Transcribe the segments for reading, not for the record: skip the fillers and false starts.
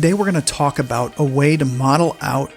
Today we're going to talk about a way to model out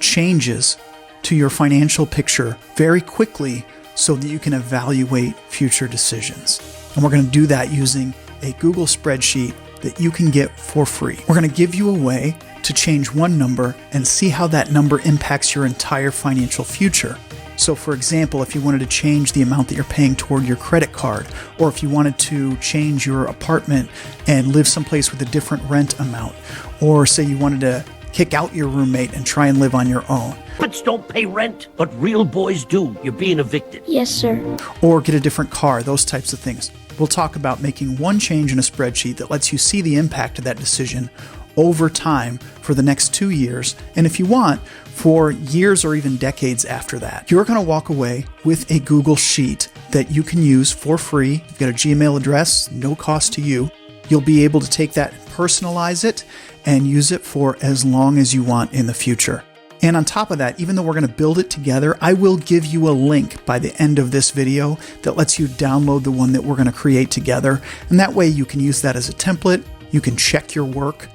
changes to your financial picture very quickly so that you can evaluate future decisions. And we're going to do that using a Google spreadsheet that you can get for free. We're going to give you a way to change one number and see how that number impacts your entire financial future. So for example, if you wanted to change the amount that you're paying toward your credit card, or if you wanted to change your apartment and live someplace with a different rent amount, or say you wanted to kick out your roommate and try and live on your own. Puppets don't pay rent, but real boys do. You're being evicted. Yes, sir. Or get a different car, those types of things. We'll talk about making one change in a spreadsheet that lets you see the impact of that decision over time for the next 2 years, and if you want, for years or even decades after that. You're going to walk away with a Google Sheet that you can use for free. You've got a Gmail address, no cost to you. You'll be able to take that, personalize it, and use it for as long as you want in the future. And on top of that, even though we're going to build it together, I will give you a link by the end of this video that lets you download the one that we're going to create together. And that way you can use that as a template. You can check your work,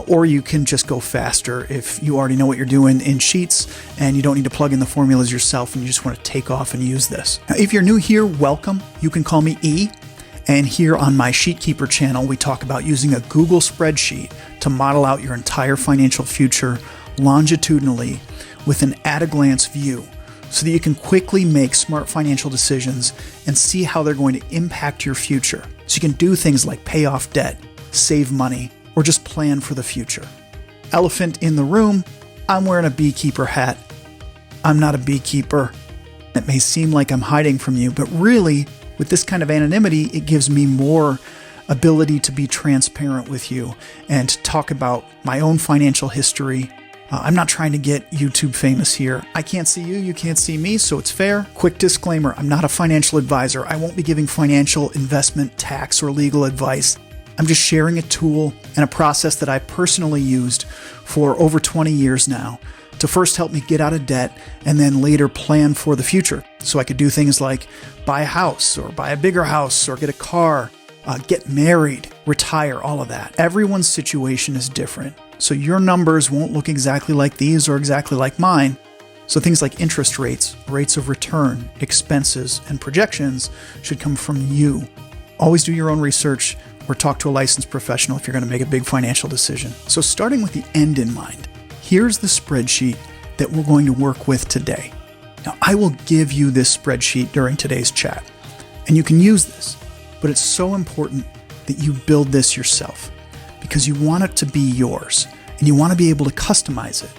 or you can just go faster if you already know what you're doing in Sheets and you don't need to plug in the formulas yourself and you just want to take off and use this. Now, if you're new here, welcome. You can call me E. And here on my Sheetkeeper channel, we talk about using a Google spreadsheet to model out your entire financial future longitudinally with an at-a-glance view so that you can quickly make smart financial decisions and see how they're going to impact your future. So you can do things like pay off debt, save money, or just plan for the future. Elephant in the room, I'm wearing a beekeeper hat. I'm not a beekeeper. It may seem like I'm hiding from you, but really, with this kind of anonymity, it gives me more ability to be transparent with you and to talk about my own financial history. I'm not trying to get YouTube famous here. I can't see you, you can't see me, so it's fair. Quick disclaimer, I'm not a financial advisor. I won't be giving financial, investment, tax, or legal advice. I'm just sharing a tool and a process that I personally used for over 20 years now to first help me get out of debt and then later plan for the future. So I could do things like buy a house or buy a bigger house or get a car, get married, retire, all of that. Everyone's situation is different. So your numbers won't look exactly like these or exactly like mine. So things like interest rates, rates of return, expenses, and projections should come from you. Always do your own research or talk to a licensed professional if you're going to make a big financial decision. So starting with the end in mind, here's the spreadsheet that we're going to work with today. Now, I will give you this spreadsheet during today's chat, and you can use this, but it's so important that you build this yourself because you want it to be yours, and you want to be able to customize it.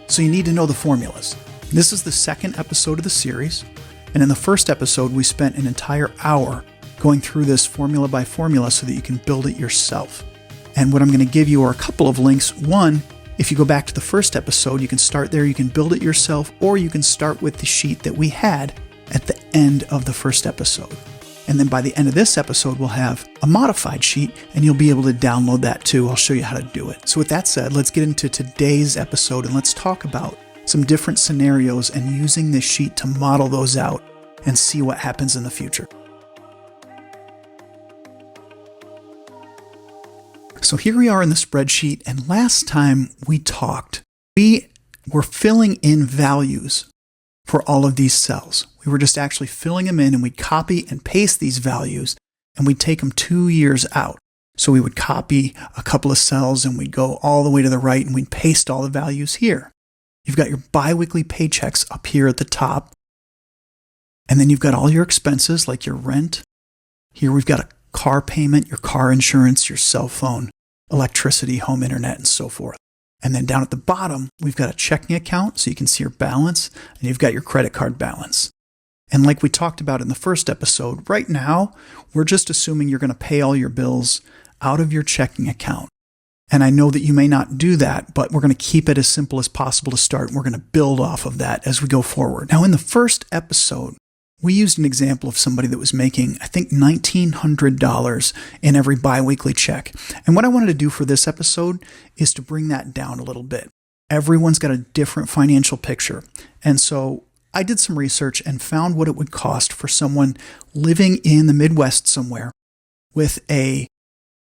So you need to know the formulas. This is the second episode of the series, and in the first episode, we spent an entire hour going through this formula by formula so that you can build it yourself. And what I'm going to give you are a couple of links. One, if you go back to the first episode, you can start there, you can build it yourself, or you can start with the sheet that we had at the end of the first episode. And then by the end of this episode, we'll have a modified sheet and you'll be able to download that too. I'll show you how to do it. So with that said, let's get into today's episode and let's talk about some different scenarios and using this sheet to model those out and see what happens in the future. So here we are in the spreadsheet, and last time we talked, we were filling in values for all of these cells. We were just actually filling them in, and we'd copy and paste these values, and we'd take them 2 years out. So we would copy a couple of cells, and we'd go all the way to the right, and we'd paste all the values here. You've got your biweekly paychecks up here at the top, and then you've got all your expenses like your rent. Here we've got a car payment, your car insurance, your cell phone, electricity, home internet, and so forth. And then down at the bottom, we've got a checking account so you can see your balance, and you've got your credit card balance. And like we talked about in the first episode, right now, we're just assuming you're going to pay all your bills out of your checking account. And I know that you may not do that, but we're going to keep it as simple as possible to start, and we're going to build off of that as we go forward. Now, in the first episode, we used an example of somebody that was making, I think, $1,900 in every biweekly check. And what I wanted to do for this episode is to bring that down a little bit. Everyone's got a different financial picture. And so I did some research and found what it would cost for someone living in the Midwest somewhere with a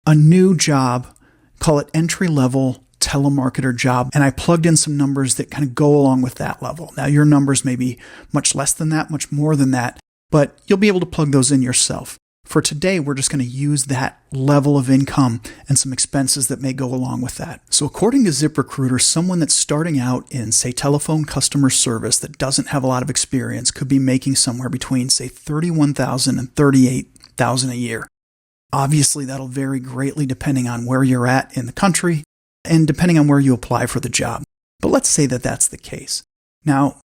new job, call it entry-level telemarketer job, and I plugged in some numbers that kind of go along with that level. Now, your numbers may be much less than that, much more than that, but you'll be able to plug those in yourself. For today, we're just going to use that level of income and some expenses that may go along with that. So according to ZipRecruiter, someone that's starting out in, say, telephone customer service that doesn't have a lot of experience could be making somewhere between, say, $31,000 and $38,000 a year. Obviously, that'll vary greatly depending on where you're at in the country and depending on where you apply for the job. But let's say that that's the case. Now,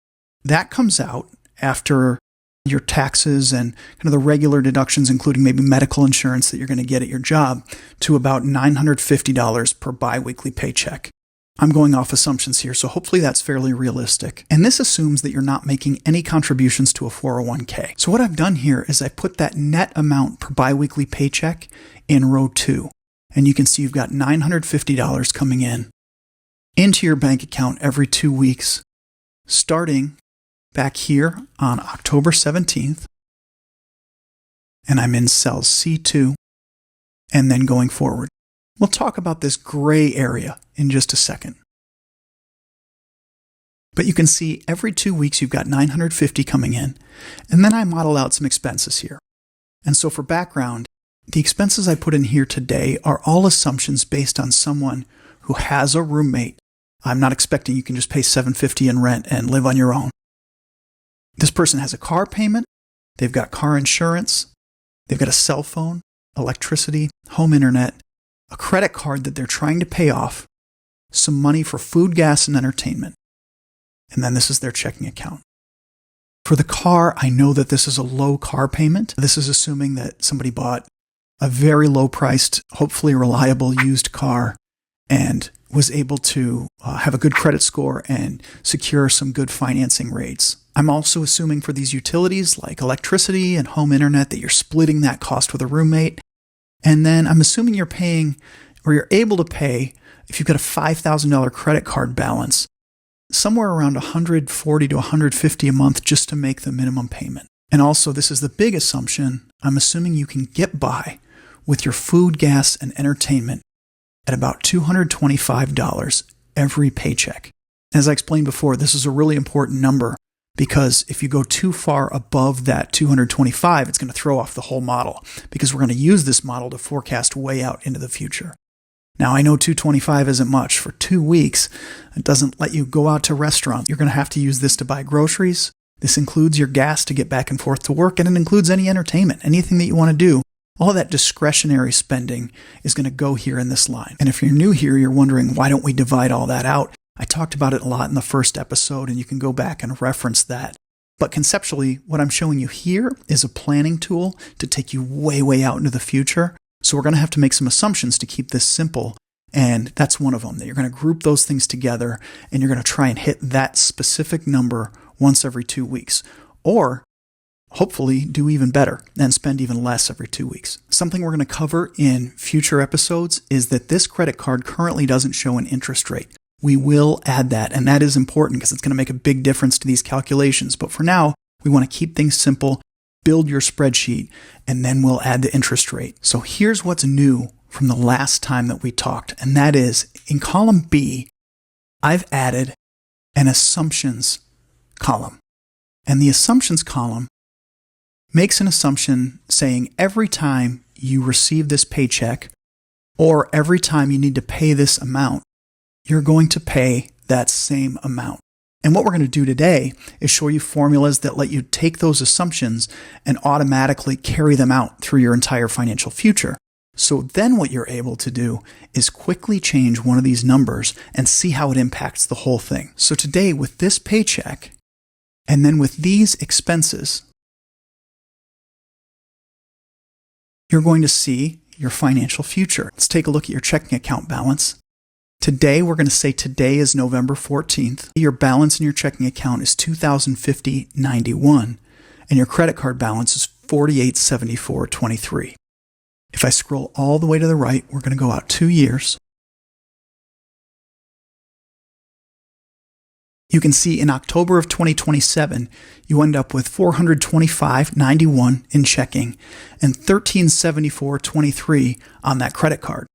that comes out after your taxes and kind of the regular deductions, including maybe medical insurance that you're going to get at your job, to about $950 per biweekly paycheck. I'm going off assumptions here, so hopefully that's fairly realistic. And this assumes that you're not making any contributions to a 401k. So what I've done here is I put that net amount per biweekly paycheck in row 2. And you can see you've got $950 coming in into your bank account every 2 weeks, starting back here on October 17th, and I'm in cells C2, and then going forward. We'll talk about this gray area in just a second. But you can see every 2 weeks you've got $950 coming in, and then I model out some expenses here. And so for background, the expenses I put in here today are all assumptions based on someone who has a roommate. I'm not expecting you can just pay $750 in rent and live on your own. This person has a car payment, they've got car insurance, they've got a cell phone, electricity, home internet, a credit card that they're trying to pay off, some money for food, gas, and entertainment. And then this is their checking account. For the car, I know that this is a low car payment. This is assuming that somebody bought a very low-priced, hopefully reliable used car and was able to have a good credit score and secure some good financing rates. I'm also assuming for these utilities like electricity and home internet that you're splitting that cost with a roommate. And then I'm assuming you're paying, or you're able to pay, if you've got a $5,000 credit card balance, somewhere around $140 to $150 a month just to make the minimum payment. And also, this is the big assumption, I'm assuming you can get by with your food, gas, and entertainment at about $225 every paycheck. As I explained before, this is a really important number because if you go too far above that 225, it's going to throw off the whole model because we're going to use this model to forecast way out into the future. Now, I know 225 isn't much. For 2 weeks, it doesn't let you go out to restaurants. You're going to have to use this to buy groceries. This includes your gas to get back and forth to work, and it includes any entertainment, anything that you want to do. All of that discretionary spending is going to go here in this line. And if you're new here, you're wondering, why don't we divide all that out? I talked about it a lot in the first episode, and you can go back and reference that. But conceptually, what I'm showing you here is a planning tool to take you way, way out into the future. So we're going to have to make some assumptions to keep this simple. And that's one of them, that you're going to group those things together, and you're going to try and hit that specific number once every 2 weeks. Or hopefully do even better and spend even less every 2 weeks. Something we're going to cover in future episodes is that this credit card currently doesn't show an interest rate. We will add that, and that is important because it's going to make a big difference to these calculations. But for now, we want to keep things simple, build your spreadsheet, and then we'll add the interest rate. So here's what's new from the last time that we talked, and that is in column B, I've added an assumptions column. And the assumptions column makes an assumption saying every time you receive this paycheck or every time you need to pay this amount, you're going to pay that same amount. And what we're going to do today is show you formulas that let you take those assumptions and automatically carry them out through your entire financial future. So then what you're able to do is quickly change one of these numbers and see how it impacts the whole thing. So today with this paycheck and then with these expenses, you're going to see your financial future. Let's take a look at your checking account balance. Today, we're going to say today is November 14th. Your balance in your checking account is $2,050.91, and your credit card balance is $4874.23. If I scroll all the way to the right, we're going to go out 2 years. You can see in October of 2027, you end up with $425.91 in checking and $1374.23 on that credit card.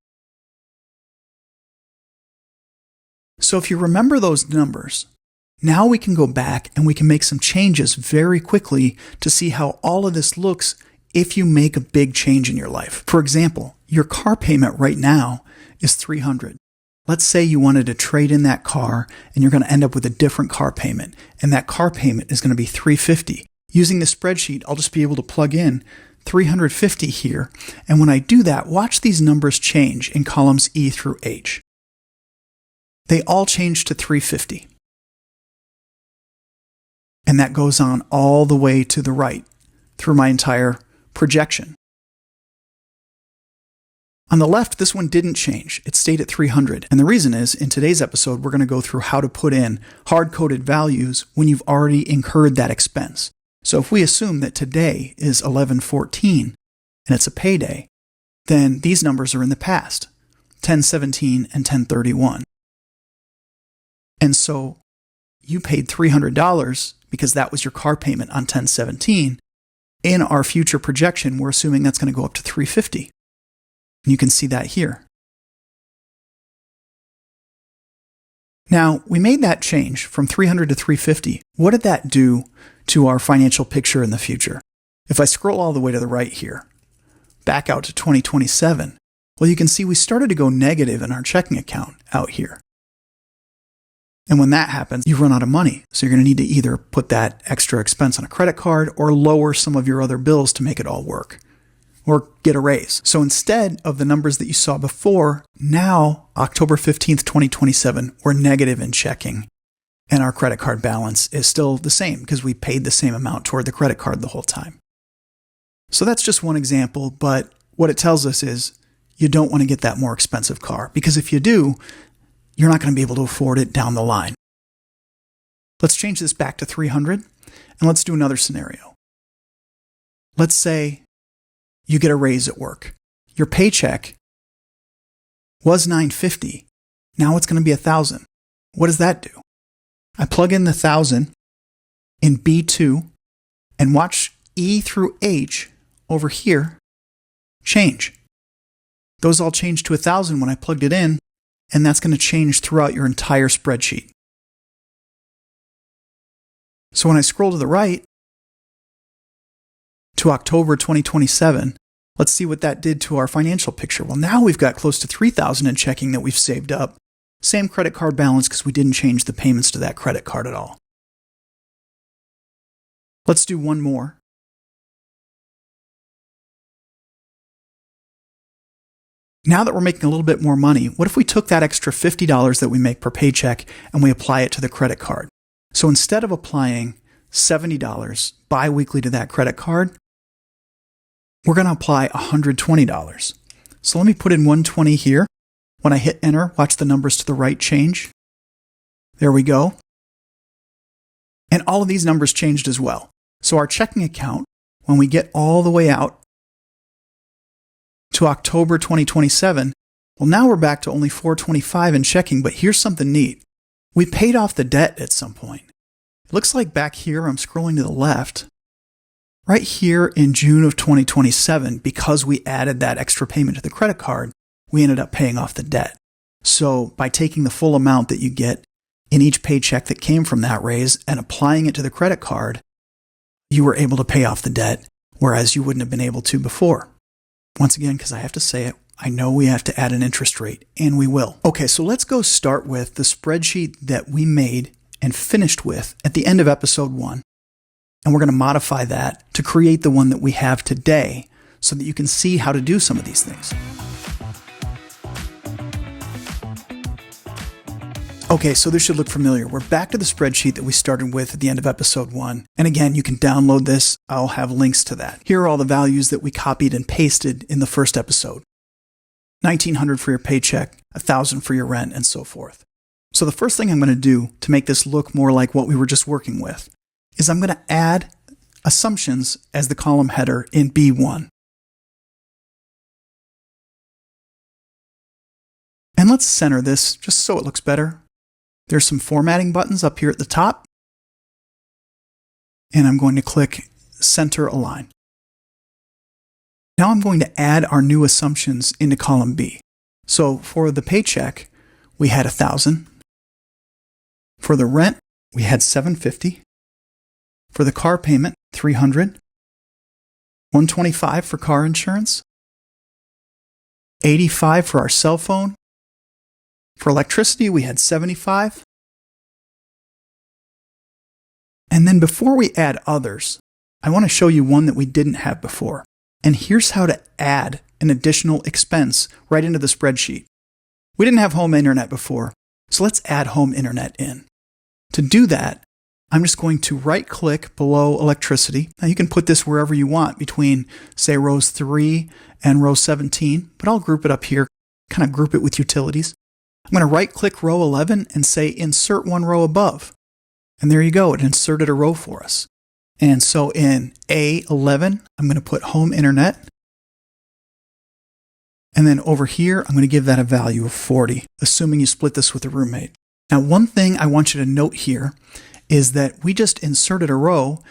So if you remember those numbers, now we can go back and we can make some changes very quickly to see how all of this looks if you make a big change in your life. For example, your car payment right now is $300. Let's say you wanted to trade in that car and you're going to end up with a different car payment, and that car payment is going to be $350. Using the spreadsheet, I'll just be able to plug in $350 here, and when I do that, watch these numbers change in columns E through H. They all change to $350. And that goes on all the way to the right through my entire projection. On the left, this one didn't change. It stayed at $300. And the reason is, in today's episode, we're going to go through how to put in hard-coded values when you've already incurred that expense. So if we assume that today is 11/14 and it's a payday, then these numbers are in the past, 10/17 and 10/31. And so you paid $300 because that was your car payment on 10/17. In our future projection, we're assuming that's going to go up to $350. And you can see that here. Now, we made that change from $300 to $350. What did that do to our financial picture in the future? If I scroll all the way to the right here, back out to 2027, well, you can see we started to go negative in our checking account out here. And when that happens, you run out of money. So you're going to need to either put that extra expense on a credit card or lower some of your other bills to make it all work, or get a raise. So instead of the numbers that you saw before, now, October 15th, 2027, we're negative in checking. And our credit card balance is still the same because we paid the same amount toward the credit card the whole time. So that's just one example, but what it tells us is you don't want to get that more expensive car, because if you do, you're not going to be able to afford it down the line. Let's change this back to $300, and let's do another scenario. Let's say you get a raise at work. Your paycheck was $950. Now it's going to be $1,000. What does that do? I plug in the 1,000 in B2 and watch E through H over here change. Those all change to 1,000 when I plugged it in, and that's going to change throughout your entire spreadsheet. So when I scroll to the right to October 2027, let's see what that did to our financial picture. Well, now we've got close to $3,000 in checking that we've saved up. Same credit card balance because we didn't change the payments to that credit card at all. Let's do one more. Now that we're making a little bit more money, what if we took that extra $50 that we make per paycheck and we apply it to the credit card? So instead of applying $70 bi-weekly to that credit card, we're going to apply $120. So let me put in $120 here. When I hit enter, watch the numbers to the right change. There we go. And all of these numbers changed as well. So our checking account, when we get all the way out to October 2027, well, now we're back to only $425 in checking, but here's something neat. We paid off the debt at some point. It looks like back here, I'm scrolling to the left, right here in June of 2027, because we added that extra payment to the credit card, we ended up paying off the debt. So by taking the full amount that you get in each paycheck that came from that raise and applying it to the credit card, you were able to pay off the debt, whereas you wouldn't have been able to before. Once again, because I have to say it, I know we have to add an interest rate, and we will. Okay, so let's go start with the spreadsheet that we made and finished with at the end of episode 1. And we're going to modify that to create the one that we have today so that you can see how to do some of these things. Okay, so this should look familiar. We're back to the spreadsheet that we started with at the end of episode 1. And again, you can download this. I'll have links to that. Here are all the values that we copied and pasted in the first episode. $1,900 for your paycheck, $1,000 for your rent, and so forth. So the first thing I'm going to do to make this look more like what we were just working with is I'm going to add assumptions as the column header in B1. And let's center this just so it looks better. There's some formatting buttons up here at the top. And I'm going to click Center Align. Now I'm going to add our new assumptions into column B. So for the paycheck, we had $1,000. For the rent, we had $750. For the car payment, $300. $125 for car insurance. $85 for our cell phone. For electricity, we had $75. And then before we add others, I want to show you one that we didn't have before. And here's how to add an additional expense right into the spreadsheet. We didn't have home internet before, so let's add home internet in. To do that, I'm just going to right-click below electricity. Now you can put this wherever you want between, say, rows 3 and row 17, but I'll group it up here, kind of group it with utilities. I'm going to right-click row 11 and say insert one row above. And there you go, it inserted a row for us. And so in A11, I'm going to put home internet. And then over here, I'm going to give that a value of 40, assuming you split this with a roommate. Now, one thing I want you to note here is that we just inserted a row,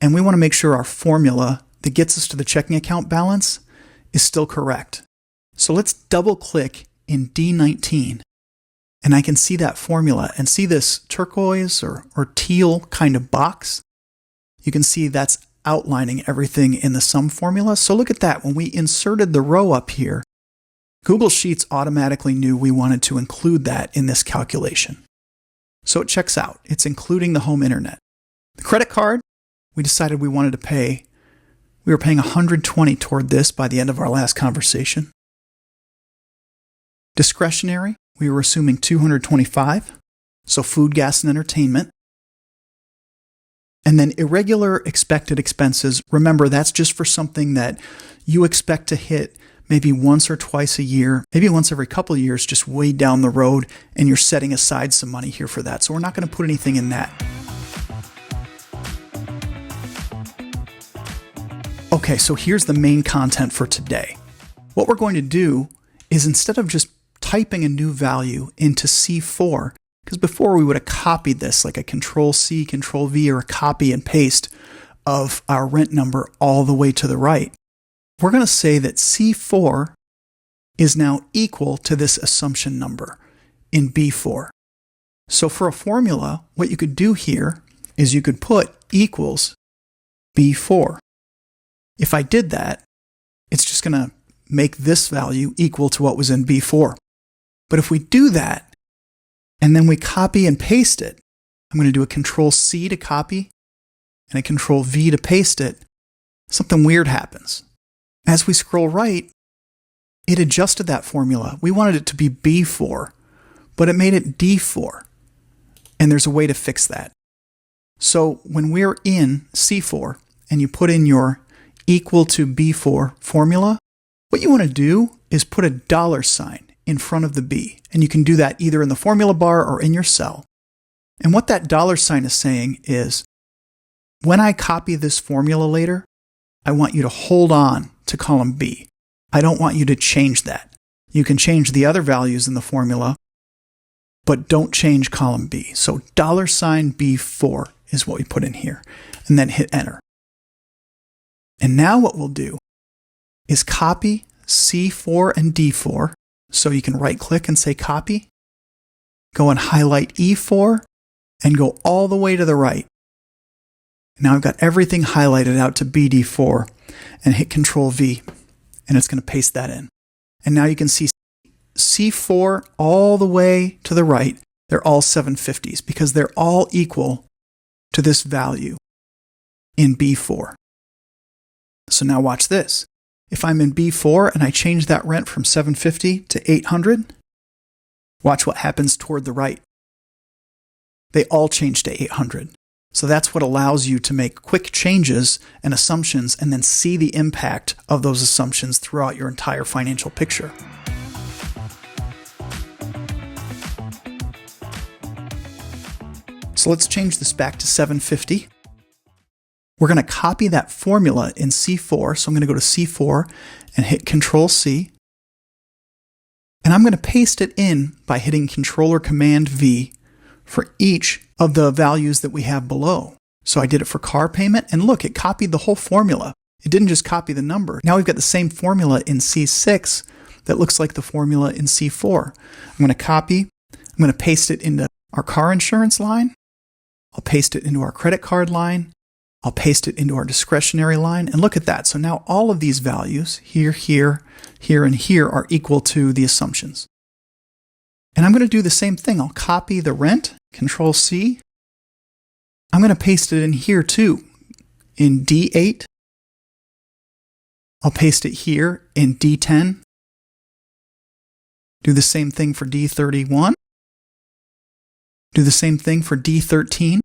and we want to make sure our formula that gets us to the checking account balance is still correct. So let's double-click in D19, and I can see that formula and see this turquoise or teal kind of box. You can see that's outlining everything in the sum formula. So look at that. When we inserted the row up here, Google Sheets automatically knew we wanted to include that in this calculation. So it checks out. It's including the home internet. The credit card, we decided we wanted to pay. We were paying $120 toward this by the end of our last conversation. Discretionary, we were assuming $225. So food, gas, and entertainment. And then irregular expected expenses, remember that's just for something that you expect to hit maybe once or twice a year, maybe once every couple of years, just way down the road, and you're setting aside some money here for that. So we're not going to put anything in that. Okay, so here's the main content for today. What we're going to do is instead of just typing a new value into C4, because before we would have copied this like a Control-C, Control-V, or a copy and paste of our rent number all the way to the right. We're going to say that C4 is now equal to this assumption number in B4. So for a formula, what you could do here is you could put equals B4. If I did that, it's just going to make this value equal to what was in B4. But if we do that, and then we copy and paste it, I'm going to do a Control-C to copy and a Control-V to paste it, something weird happens. As we scroll right, it adjusted that formula. We wanted it to be B4, but it made it D4. And there's a way to fix that. So when we're in C4 and you put in your equal to B4 formula, what you want to do is put a $sign in front of the B. And you can do that either in the formula bar or in your cell. And what that $sign is saying is, when I copy this formula later, I want you to hold on to column B. I don't want you to change that. You can change the other values in the formula, but don't change column B. So $sign B4 is what we put in here, and then hit enter. And now what we'll do is copy C4 and D4. So you can right click and say copy, go and highlight E4, and go all the way to the right. Now I've got everything highlighted out to BD4 and hit Control V, and it's going to paste that in. And now you can see C4 all the way to the right. They're all 750s because they're all equal to this value in B4. So now watch this. If I'm in B4 and I change that rent from 750 to 800, watch what happens toward the right. They all change to 800. So that's what allows you to make quick changes and assumptions and then see the impact of those assumptions throughout your entire financial picture. So let's change this back to 750. We're going to copy that formula in C4. So I'm going to go to C4 and hit Control-C. And I'm going to paste it in by hitting Control or Command-V for each of the values that we have below. So I did it for car payment, and look, it copied the whole formula. It didn't just copy the number. Now we've got the same formula in C6 that looks like the formula in C4. I'm going to copy, I'm going to paste it into our car insurance line, I'll paste it into our credit card line. I'll paste it into our discretionary line. And look at that. So now all of these values, here, here, here, and here, are equal to the assumptions. And I'm going to do the same thing. I'll copy the rent, Control C. I'm going to paste it in here too, in D8. I'll paste it here in D10. Do the same thing for D31. Do the same thing for D13.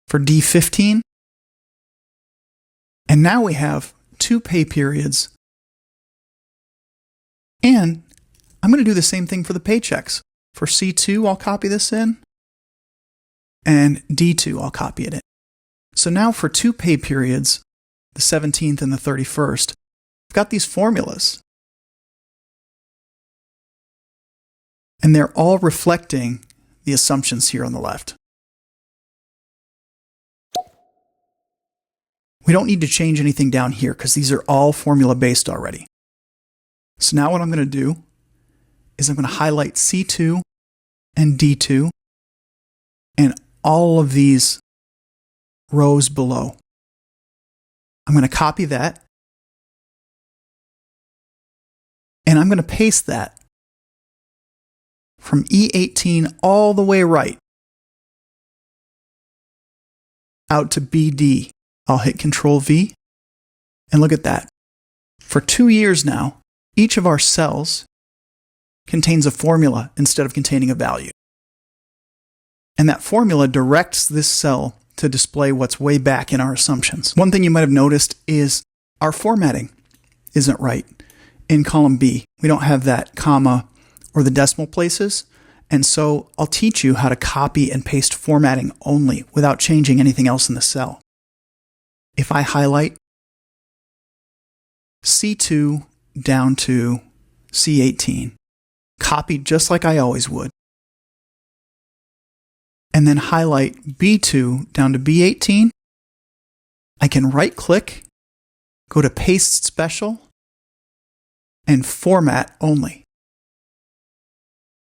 For D15. And now we have 2 pay periods. And I'm going to do the same thing for the paychecks. For C2, I'll copy this in. And D2, I'll copy it in. So now for 2 pay periods, the 17th and the 31st, I've got these formulas. And they're all reflecting the assumptions here on the left. We don't need to change anything down here because these are all formula based already. So now what I'm going to do is I'm going to highlight C2 and D2 and all of these rows below. I'm going to copy that and I'm going to paste that from E18 all the way right out to BD. I'll hit Control V and look at that. For 2 years now, each of our cells contains a formula instead of containing a value. And that formula directs this cell to display what's way back in our assumptions. One thing you might have noticed is our formatting isn't right in column B. We don't have that comma or the decimal places. And so I'll teach you how to copy and paste formatting only without changing anything else in the cell. If I highlight C2 down to C18, copy just like I always would, and then highlight B2 down to B18, I can right-click, go to Paste Special, and Format Only.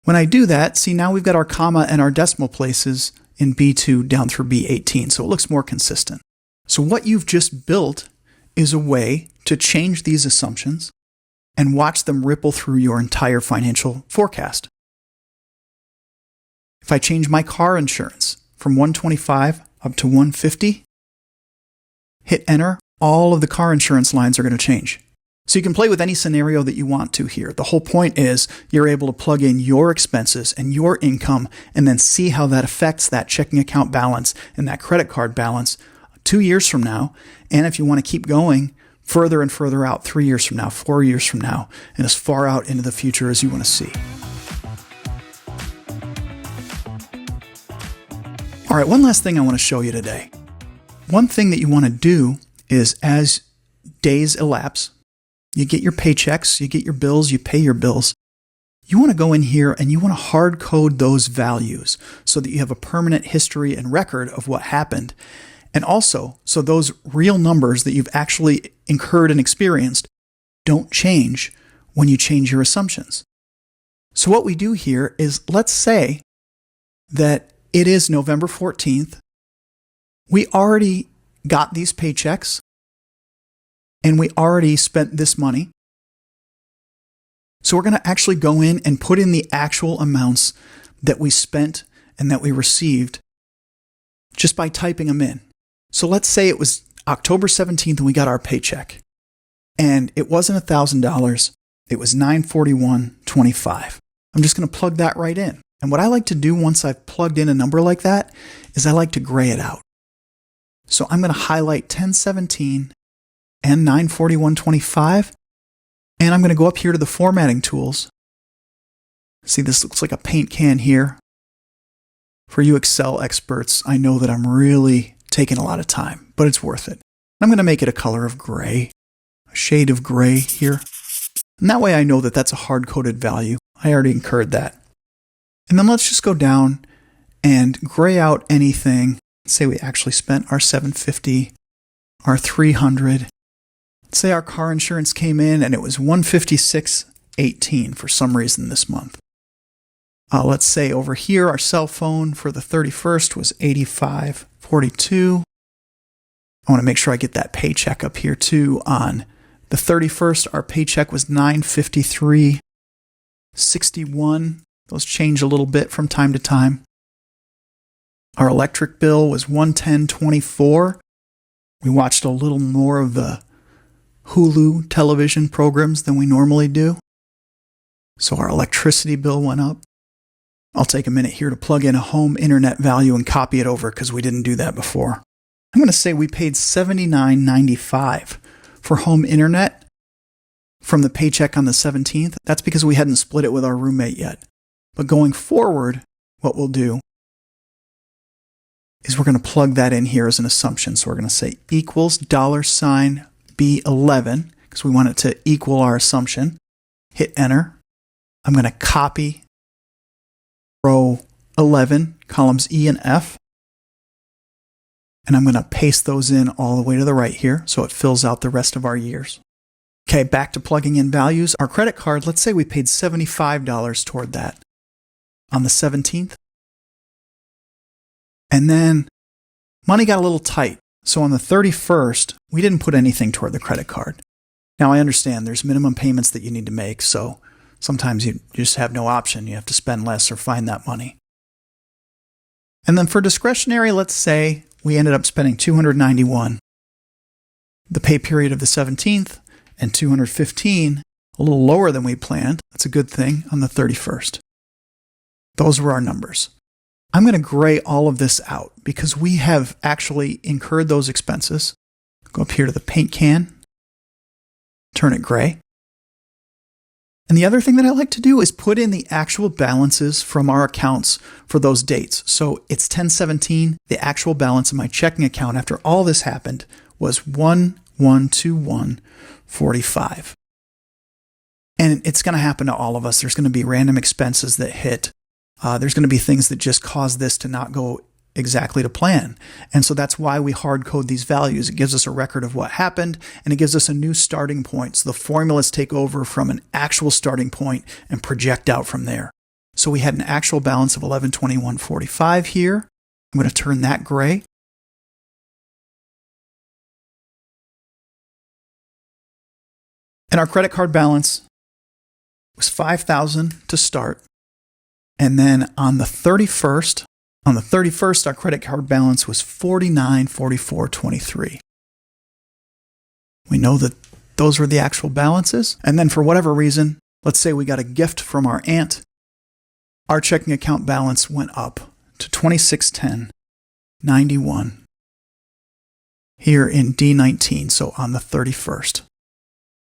When I do that, see now we've got our comma and our decimal places in B2 down through B18, so it looks more consistent. So what you've just built is a way to change these assumptions and watch them ripple through your entire financial forecast. If I change my car insurance from $125 up to $150, hit enter, all of the car insurance lines are going to change. So you can play with any scenario that you want to here. The whole point is you're able to plug in your expenses and your income and then see how that affects that checking account balance and that credit card balance 2 years from now. And if you want to keep going further and further out, 3 years from now, 4 years from now, and as far out into the future as you want to see. All right, one last thing I want to show you today. One thing that you want to do is as days elapse, you get your paychecks, you get your bills, you pay your bills. You want to go in here and you want to hard code those values so that you have a permanent history and record of what happened. And also, so those real numbers that you've actually incurred and experienced don't change when you change your assumptions. So what we do here is, let's say that it is November 14th. We already got these paychecks and we already spent this money. So we're going to actually go in and put in the actual amounts that we spent and that we received just by typing them in. So let's say it was October 17th and we got our paycheck. And it wasn't $1,000, it was $941.25. I'm just going to plug that right in. And what I like to do once I've plugged in a number like that is I like to gray it out. So I'm going to highlight 1017 and 941.25. And I'm going to go up here to the formatting tools. See, this looks like a paint can here. For you Excel experts, I know that I'm really taking a lot of time, but it's worth it. I'm going to make it a color of gray, a shade of gray here. And that way I know that that's a hard-coded value. I already incurred that. And then let's just go down and gray out anything. Say we actually spent our $750, our $300. Let's say our car insurance came in and it was $156.18 for some reason this month. Let's say over here, our cell phone for the 31st was $85.42. I want to make sure I get that paycheck up here too. On the 31st, our paycheck was $953.61. Those change a little bit from time to time. Our electric bill was $110.24. We watched a little more of the Hulu television programs than we normally do. So our electricity bill went up. I'll take a minute here to plug in a home internet value and copy it over because we didn't do that before. I'm going to say we paid $79.95 for home internet from the paycheck on the 17th. That's because we hadn't split it with our roommate yet. But going forward, what we'll do is we're going to plug that in here as an assumption. So we're going to say equals $B11 because we want it to equal our assumption. Hit enter. I'm going to copy row 11, columns E and F. And I'm going to paste those in all the way to the right here so it fills out the rest of our years. Okay, back to plugging in values. Our credit card, let's say we paid $75 toward that on the 17th. And then money got a little tight. So on the 31st, we didn't put anything toward the credit card. Now I understand there's minimum payments that you need to make, so sometimes you just have no option. You have to spend less or find that money. And then for discretionary, let's say we ended up spending $291 the pay period of the 17th and $215, a little lower than we planned. That's a good thing on the 31st. Those were our numbers. I'm going to gray all of this out because we have actually incurred those expenses. Go up here to the paint can, turn it gray. And the other thing that I like to do is put in the actual balances from our accounts for those dates. So it's 10/17. The actual balance of my checking account after all this happened was 1121.45. And it's going to happen to all of us. There's going to be random expenses that hit. There's going to be things that just cause this to not go exactly to plan. And so that's why we hard code these values. It gives us a record of what happened, and it gives us a new starting point. So the formulas take over from an actual starting point and project out from there. So we had an actual balance of 1121.45 here. I'm going to turn that gray. And our credit card balance was $5,000 to start. And then on the 31st, our credit card balance was $49.44.23. We know that those were the actual balances. And then for whatever reason, let's say we got a gift from our aunt. Our checking account balance went up to $2610.91 here in D19, so on the 31st.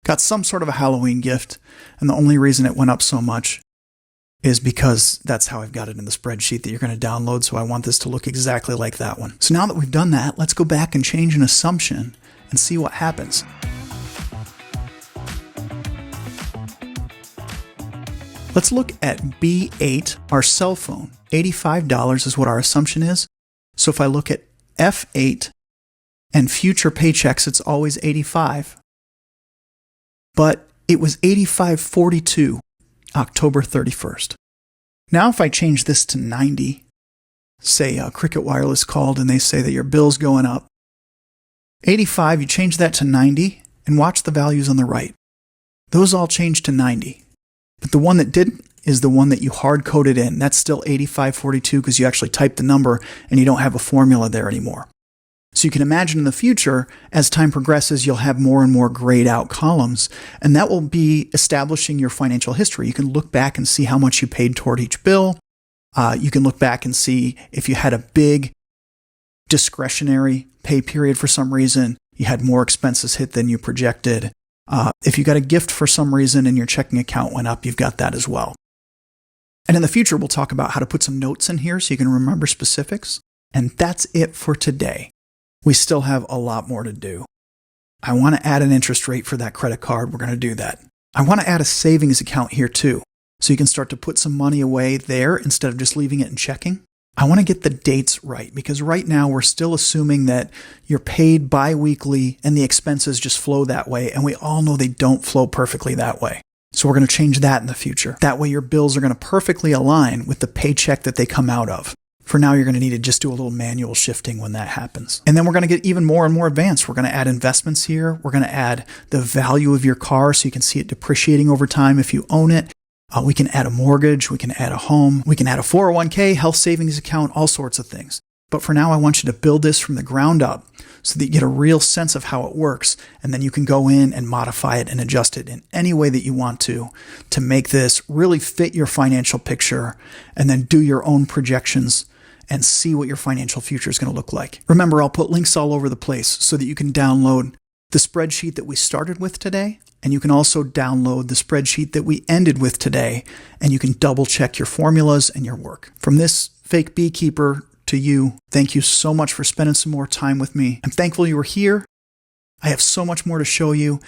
Got some sort of a Halloween gift, and the only reason it went up so much is because that's how I've got it in the spreadsheet that you're going to download, so I want this to look exactly like that one. So now that we've done that, let's go back and change an assumption and see what happens. Let's look at B8, our cell phone. $85 is what our assumption is. So if I look at F8 and future paychecks, it's always $85. But it was $85.42 October 31st. Now if I change this to 90, say Cricket Wireless called and they say that your bill's going up. 85, you change that to 90 and watch the values on the right. Those all change to 90. But the one that didn't is the one that you hard-coded in. That's still $85.42 because you actually typed the number and you don't have a formula there anymore. So you can imagine in the future, as time progresses, you'll have more and more grayed out columns, and that will be establishing your financial history. You can look back and see how much you paid toward each bill. You can look back and see if you had a big discretionary pay period for some reason, you had more expenses hit than you projected. If you got a gift for some reason and your checking account went up, you've got that as well. And in the future, we'll talk about how to put some notes in here so you can remember specifics. And that's it for today. We still have a lot more to do. I want to add an interest rate for that credit card. We're going to do that. I want to add a savings account here too, so you can start to put some money away there instead of just leaving it in checking. I want to get the dates right because right now we're still assuming that you're paid bi-weekly and the expenses just flow that way, and we all know they don't flow perfectly that way. So we're going to change that in the future. That way your bills are going to perfectly align with the paycheck that they come out of. For now, you're going to need to just do a little manual shifting when that happens. And then we're going to get even more and more advanced. We're going to add investments here. We're going to add the value of your car so you can see it depreciating over time if you own it. We can add a mortgage. We can add a home. We can add a 401k, health savings account, all sorts of things. But for now, I want you to build this from the ground up so that you get a real sense of how it works. And then you can go in and modify it and adjust it in any way that you want to make this really fit your financial picture, and then do your own projections and see what your financial future is going to look like. Remember, I'll put links all over the place so that you can download the spreadsheet that we started with today, and you can also download the spreadsheet that we ended with today, and you can double check your formulas and your work. From this fake beekeeper to you, thank you so much for spending some more time with me. I'm thankful you were here. I have so much more to show you,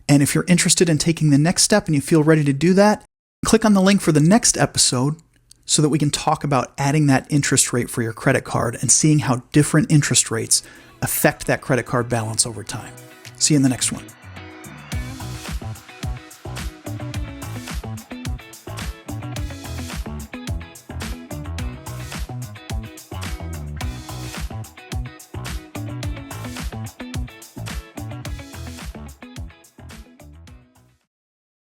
and if you're interested in taking the next step and you feel ready to do that, click on the link for the next episode so that we can talk about adding that interest rate for your credit card and seeing how different interest rates affect that credit card balance over time. See you in the next one.